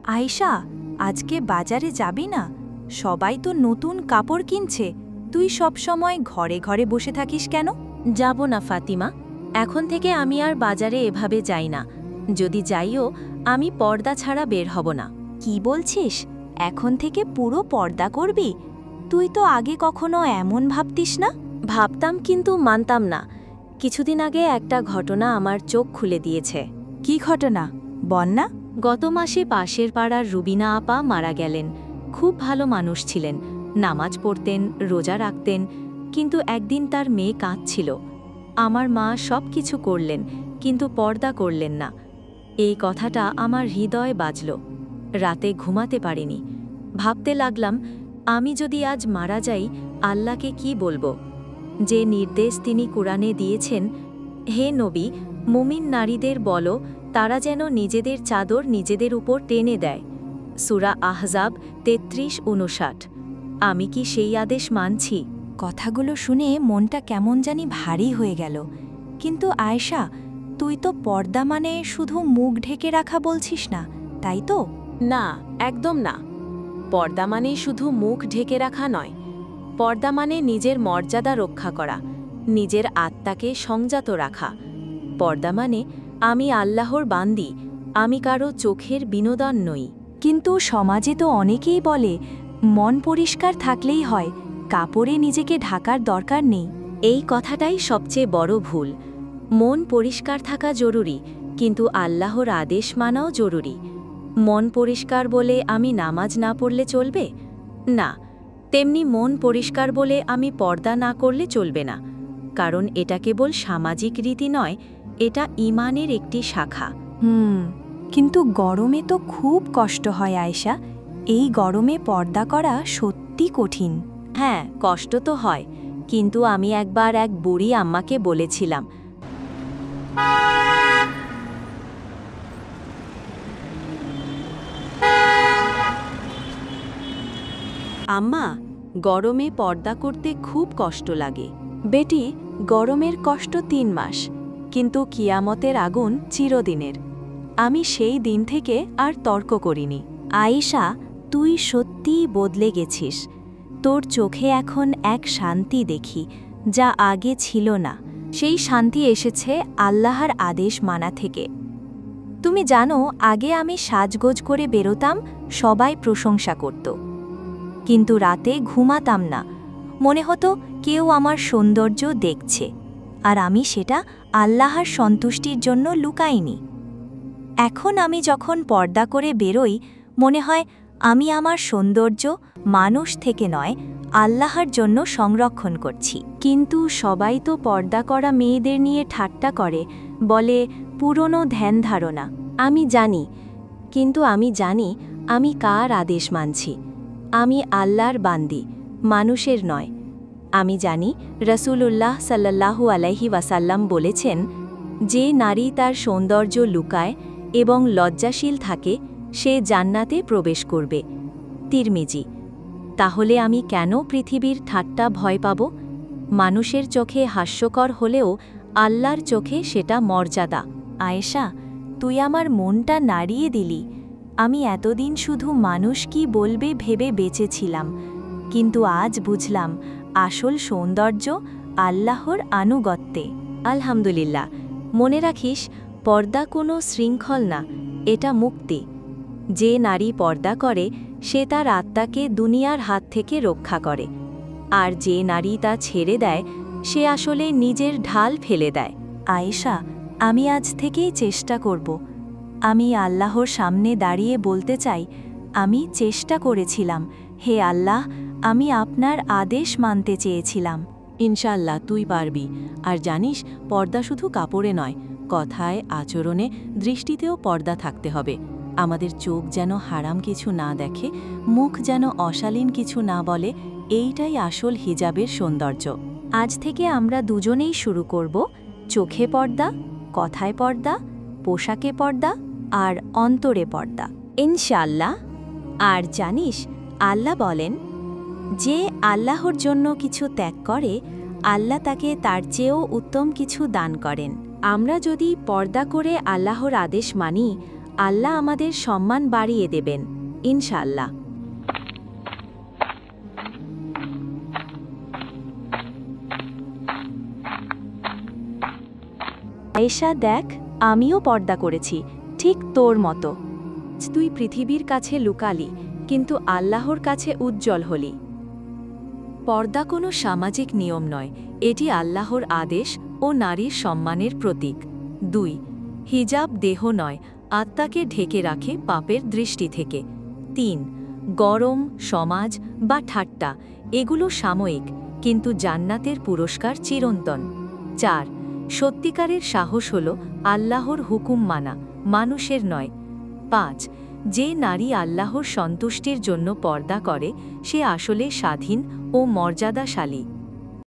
আয়েশা, আজকে বাজারে যাবি না? সবাই তো নতুন কাপড় কিনছে, তুই সব সময় ঘরে ঘরে বসে থাকিস কেন? যাব না ফাতিমা, এখন থেকে আমি আর বাজারে এভাবে যাই না। যদি যাইও, আমি পর্দা ছাড়া বের হব না। কি বলছিস? এখন থেকে পুরো পর্দা করবি? তুই তো আগে কখনো এমন ভাবতিস না। ভাবতাম, কিন্তু মানতাম না। কিছুদিন আগে একটা ঘটনা আমার চোখ খুলে দিয়েছে। কি ঘটনা? বল না। গত মাসে পাশের পাড়ার রুবিনা আপা মারা গেলেন। খুব ভালো মানুষ ছিলেন, নামাজ পড়তেন, রোজা রাখতেন, কিন্তু একদিন তার মেয়ে কাঁদছিল। আমার মা সব কিছু করলেন, কিন্তু পর্দা করলেন না। এই কথাটা আমার হৃদয়ে বাজল। রাতে ঘুমাতে পারিনি। ভাবতে লাগলাম, আমি যদি আজ মারা যাই, আল্লাহকে কি বলবো? যে নির্দেশ তিনি কুরআনে দিয়েছেন, হে নবী, মুমিন নারীদের বলো তারা যেন নিজেদের চাদর নিজেদের উপর টেনে দেয়। সূরা আহজাব ৩৩-৫৯। আমি কি সেই আদেশ মানছি? কথাগুলো শুনে মনটা কেমন জানি ভারী হয়ে গেল। কিন্তু আয়েশা, তুই তো পর্দা মানে শুধু মুখ ঢেকে রাখা বলছিস না, তাই তো? না, একদম না। পর্দা মানে শুধু মুখ ঢেকে রাখা নয়। পর্দা মানে নিজের মর্যাদা রক্ষা করা, নিজের আত্মাকে সংযত রাখা। পর্দা মানে আমি আল্লাহর বান্দি, আমি কারো চোখের বিনোদন নই। কিন্তু সমাজে তো অনেকেই বলে মন পরিষ্কার থাকলেই হয়, কাপড়ে নিজেকে ঢাকার দরকার নেই। এই কথাটাই সবচেয়ে বড় ভুল। মন পরিষ্কার থাকা জরুরি, কিন্তু আল্লাহর আদেশ মানাও জরুরি। মন পরিষ্কার বলে আমি নামাজ না পড়লে চলবে না, তেমনি মন পরিষ্কার বলে আমি পর্দা না করলে চলবে না। কারণ এটা কেবল সামাজিক রীতি নয়, এটা ঈমানের একটি শাখা। কিন্তু গরমে তো খুব কষ্ট হয় আয়েশা। এই গরমে পর্দা করা সত্যি কঠিন। হ্যাঁ, কষ্ট তো হয়, কিন্তু আমি একবার এক বুড়ি আম্মাকে বলেছিলাম, আম্মা, গরমে পর্দা করতে খুব কষ্ট লাগে। বেটি, গরমের কষ্ট ৩ মাস, কিন্তু কিয়ামতের আগুন চিরদিনের। আমি সেই দিন থেকে আর তর্ক করিনি। আয়েশা, তুই সত্যিই বদলে গেছিস। তোর চোখে এখন এক শান্তি দেখি, যা আগে ছিল না। সেই শান্তি এসেছে আল্লাহর আদেশ মানা থেকে। তুমি জানো, আগে আমি সাজগোজ করে বেরোতাম, সবাই প্রশংসা করত। কিন্তু রাতে ঘুমাতাম না, মনে হতো কেউ আমার সৌন্দর্য দেখছে, আর আমি সেটা আল্লাহর সন্তুষ্টির জন্য লুকাইনি। এখন আমি যখন পর্দা করে বেরোই, মনে হয় আমি আমার সৌন্দর্য মানুষ থেকে নয়, আল্লাহর জন্য সংরক্ষণ করছি। কিন্তু সবাই তো পর্দা করা মেয়েদের নিয়ে ঠাট্টা করে, বলে পুরনো ধ্যান ধারণা। আমি জানি, কিন্তু আমি জানি আমি কার আদেশ মানছি। আমি আল্লাহর বান্দি, মানুষের নয়। আমি জানি রাসূলুল্লাহ সাল্লাল্লাহু আলাইহি ওয়াসাল্লাম বলেছেন, যে নারী তার সৌন্দর্য লুকায় এবং লজ্জাশীল থাকে, সে জান্নাতে প্রবেশ করবে। তিরমিজি। তাহলে আমি কেন পৃথিবীর ঠাট্টা ভয় পাব? মানুষের চোখে হাস্যকর হলেও আল্লাহর চোখে সেটা মর্যাদা। আয়েশা, তুই আমার মনটা নাড়িয়ে দিলি। আমি এতদিন শুধু মানুষ কি বলবে ভেবে বেঁচেছিলাম, কিন্তু আজ বুঝলাম আসল সৌন্দর্য আল্লাহর আনুগত্যে। আলহামদুলিল্লাহ। মনে রাখিস, পর্দা কোনো শৃঙ্খল না, এটা মুক্তি। যে নারী পর্দা করে, সে তার আত্মাকে দুনিয়ার হাত থেকে রক্ষা করে। আর যে নারী তা ছেড়ে দেয়, সে আসলে নিজের ঢাল ফেলে দেয়। আয়েশা, আমি আজ থেকেই চেষ্টা করব। আমি আল্লাহর সামনে দাঁড়িয়ে বলতে চাই, আমি চেষ্টা করেছিলাম, হে আল্লাহ, আমি আপনার আদেশ মানতে চেয়েছিলাম। ইনশাআল্লাহ তুই পারবি। আর জানিস, পর্দা শুধু কাপড়ে নয়, কথায়, আচরণে, দৃষ্টিতেও পর্দা থাকতে হবে। আমাদের চোখ যেন হারাম কিছু না দেখে, মুখ যেন অশালীন কিছু না বলে, এইটাই আসল হিজাবের সৌন্দর্য। আজ থেকে আমরা দুজনেই শুরু করব, চোখে পর্দা, কথায় পর্দা, পোশাকে পর্দা, আর অন্তরে পর্দা, ইনশাআল্লাহ। আর জানিস, আল্লাহ বলেন, যে আল্লাহর জন্য কিছু ত্যাগ করে, আল্লাহ তাকে তার চেয়েও উত্তম কিছু দান করেন। আমরা যদি পর্দা করে আল্লাহর আদেশ মানি, আল্লাহ আমাদের সম্মান বাড়িয়ে দেবেন ইনশাআল্লাহ। আয়েশা, দেখ, আমিও পর্দা করেছি, ঠিক তোর মতো। তুই পৃথিবীর কাছে লুকালি, কিন্তু আল্লাহর কাছে উজ্জ্বল হলি। পর্দা কোনো সামাজিক নিয়ম নয়, এটি আল্লাহর আদেশ ও নারীর সম্মানের প্রতীক। 2 হিজাব দেহ নয়, আত্মাকে ঢেকে রাখে পাপের দৃষ্টি থেকে। 3 গরম, সমাজ বা ঠাট্টা এগুলো সাময়িক, কিন্তু জান্নাতের পুরস্কার চিরন্তন। 4 সত্যিকারের সাহস হল আল্লাহর হুকুম মানা, মানুষের নয়। 5 যে নারী আল্লাহর সন্তুষ্টির জন্য পর্দা করে সে আসলে স্বাধীন ও মর্যাদাশালী।